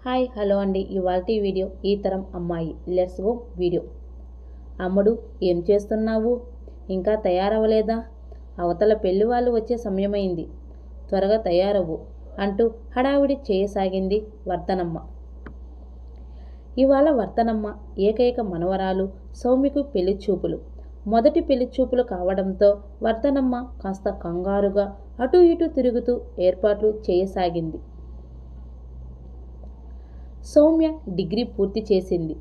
Hi hello అండి. ఇవాల్టి video ఈ తరం అమ్మాయి. Let's go video. అమ్ముడు, ఏం చేస్తున్నావు? ఇంకా తయారవ్వలేదా? అవతల పెళ్లి వాళ్ళు వచ్చే సమయమైంది, త్వరగా తయారవ్వు అంటూ హడావిడి చేయసాగింది వర్ధనమ్మ. ఇవాళ వర్ధనమ్మ ఏకైక మనవరాలు సౌమ్యకు పెళ్లి చూపులు. మొదటి పెళ్లి చూపులు కావడంతో వర్ధనమ్మ కాస్త కంగారుగా అటూ ఇటూ తిరుగుతూ ఏర్పాట్లు చేయసాగింది. సౌమ్య డిగ్రీ పూర్తి చేసింది.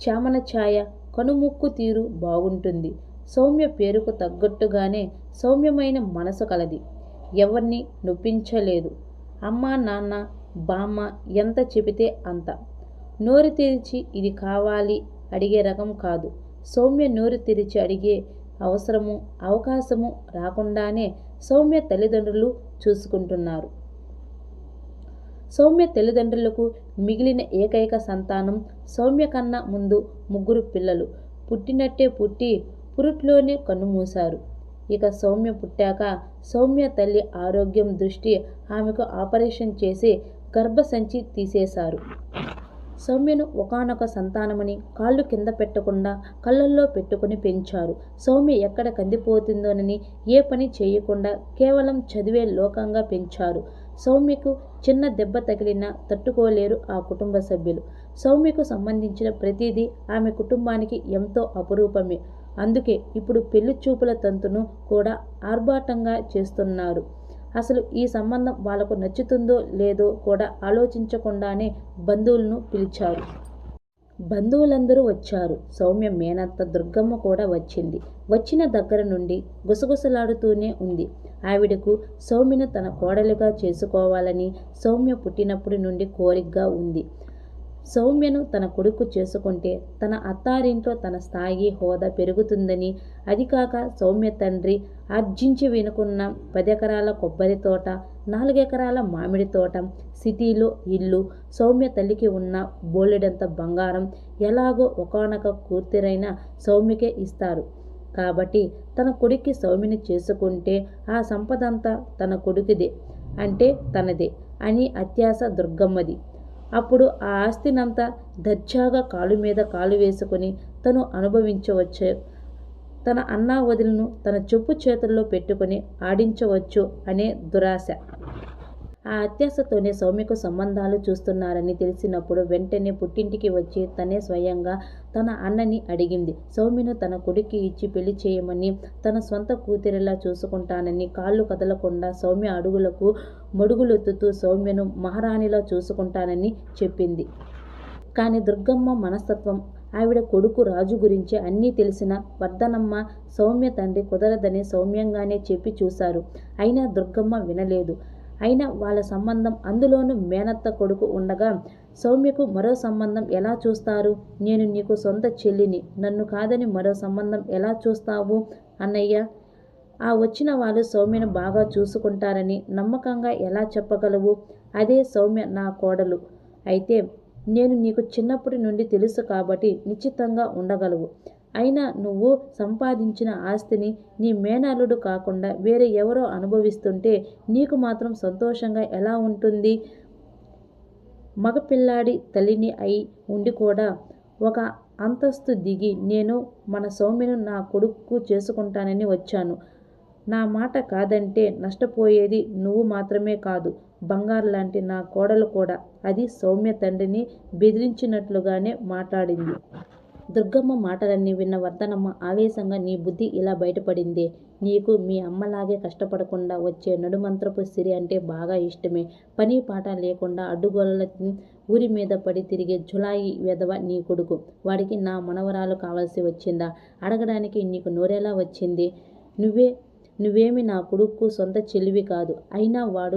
చామన ఛాయ, కనుముక్కు తీరు బాగుంటుంది. సౌమ్య పేరుకు తగ్గట్టుగానే సౌమ్యమైన మనసు కలది. ఎవరిని నొప్పించలేదు. అమ్మా నాన్న బామ్మ ఎంత చెబితే అంత. నోరు తెరిచి ఇది కావాలి అడిగే రకం కాదు. సౌమ్య నోరు తెరిచి అడిగే అవసరము అవకాశము రాకుండానే సౌమ్య తల్లిదండ్రులు చూసుకుంటున్నారు. సౌమ్య తల్లిదండ్రులకు మిగిలిన ఏకైక సంతానం. సౌమ్య కన్నా ముందు ముగ్గురు పిల్లలు పుట్టినట్టే పుట్టి పురుట్లోనే కన్నుమూశారు. ఇక సౌమ్య పుట్టాక సౌమ్య తల్లి ఆరోగ్యం దృష్టి ఆమెకు ఆపరేషన్ చేసి గర్భసంచి తీసేశారు. సౌమ్యను ఒకానొక సంతానమని కాళ్ళు కింద పెట్టకుండా కళ్ళల్లో పెట్టుకుని పెంచారు. సౌమ్య ఎక్కడ కందిపోతుందోనని ఏ పని చేయకుండా కేవలం చదివే లోకంగా పెంచారు. సౌమ్యకు చిన్న దెబ్బ తగిలినా తట్టుకోలేరు ఆ కుటుంబ సభ్యులు. సౌమ్యకు సంబంధించిన ప్రతిదీ ఆమె కుటుంబానికి ఎంతో అపురూపమే. అందుకే ఇప్పుడు పెళ్లి చూపుల తంతును కూడా ఆర్భాటంగా చేస్తున్నారు. అసలు ఈ సంబంధం వాళ్లకు నచ్చుతుందో లేదో కూడా ఆలోచించకుండానే బంధువులను పిలిచారు. బంధువులందరూ వచ్చారు. సౌమ్య మేనత్త దుర్గమ్మ కూడా వచ్చింది. వచ్చిన దగ్గర నుండి గుసగుసలాడుతూనే ఉంది. ఆవిడకు సౌమ్యను తన కోడలిగా చేసుకోవాలని సౌమ్య పుట్టినప్పటి నుండి కోరికగా ఉంది. సౌమ్యను తన కొడుకు చేసుకుంటే తన అత్తారింట్లో తన స్థాయి హోదా పెరుగుతుందని, అదికాక సౌమ్య తండ్రి ఆర్జించి వెనుకున్న 10 ఎకరాల కొబ్బరి తోట, 4 ఎకరాల మామిడి తోట, సిటీలో ఇల్లు, సౌమ్య తల్లికి ఉన్న బోలెడంత బంగారం ఎలాగో ఒకానొక కూతురైన సౌమ్యకే ఇస్తారు కాబట్టి తన కొడుక్కి సౌమ్యని చేసుకుంటే ఆ సంపదంతా తన కొడుకుదే, అంటే తనదే అని అత్యాశ దుర్గమ్మది. అప్పుడు ఆ ఆస్తినంతా దర్జాగా కాలు మీద కాలు వేసుకుని తను అనుభవించవచ్చు. తన అన్నా వదిలను తన చెప్పు చేతుల్లో పెట్టుకుని ఆడించవచ్చు అనే దురాశ. ఆ అత్యాశతోనే సౌమ్యకు సంబంధాలు చూస్తున్నారని తెలిసినప్పుడు వెంటనే పుట్టింటికి వచ్చి తనే స్వయంగా తన అన్నని అడిగింది. సౌమ్యను తన కొడుక్కి ఇచ్చి పెళ్లి చేయమని, తన సొంత కూతురిలా చూసుకుంటానని, కాళ్ళు కదలకుండా సౌమ్య అడుగులకు మడుగులెత్తుతూ సౌమ్యను మహారాణిలా చూసుకుంటానని చెప్పింది. కానీ దుర్గమ్మ మనస్తత్వం, ఆవిడ కొడుకు రాజు గురించి అన్నీ తెలిసిన వర్ధనమ్మ సౌమ్య తండ్రి కుదరదని సౌమ్యంగానే చెప్పి చూశారు. అయినా దుర్గమ్మ వినలేదు. అయినా వాళ్ళ సంబంధం, అందులోనూ మేనత్త కొడుకు ఉండగా సౌమ్యకు మరో సంబంధం ఎలా చూస్తారు? నేను నీకు సొంత చెల్లిని, నన్ను కాదని మరో సంబంధం ఎలా చూస్తావు అన్నయ్య? ఆ వచ్చిన వాళ్ళు సౌమ్యను బాగా చూసుకుంటారని నమ్మకంగా ఎలా చెప్పగలవు? అదే సౌమ్య నా కోడలు అయితే నేను నీకు చిన్నప్పటి నుండి తెలుసు కాబట్టి నిశ్చితంగా ఉండగలవు. అయినా నువ్వు సంపాదించిన ఆస్తిని నీ మేనల్లుడు కాకుండా వేరే ఎవరో అనుభవిస్తుంటే నీకు మాత్రం సంతోషంగా ఎలా ఉంటుంది? మగపిల్లాడి తల్లిని అయి ఉండి కూడా ఒక అంతస్తు దిగి నేను మన సౌమ్యను నా కొడుకు చేసుకుంటానని వచ్చాను. నా మాట కాదంటే నష్టపోయేది నువ్వు మాత్రమే కాదు, బంగారు లాంటి నా కోడలు కూడా. అది సౌమ్య తండ్రిని బెదిరించినట్లుగానే మాట్లాడింది. దుర్గమ్మ మాటలన్నీ విన్న వర్ధనమ్మ ఆవేశంగా, నీ బుద్ధి ఇలా బయటపడిందే? నీకు మీ అమ్మలాగే కష్టపడకుండా వచ్చే నడుమంత్రపు సిరి అంటే బాగా ఇష్టమే. పని పాట లేకుండా అడ్డుగోలల ఊరి మీద పడి తిరిగే జులాయి వెధవ నీ కొడుకు. వాడికి నా మనవరాలు కావాల్సి వచ్చిందా? అడగడానికి నీకు నోరెలా వచ్చింది? నువ్వేమి నా కొడుకు సొంత చెల్లివి కాదు. అయినా వాడు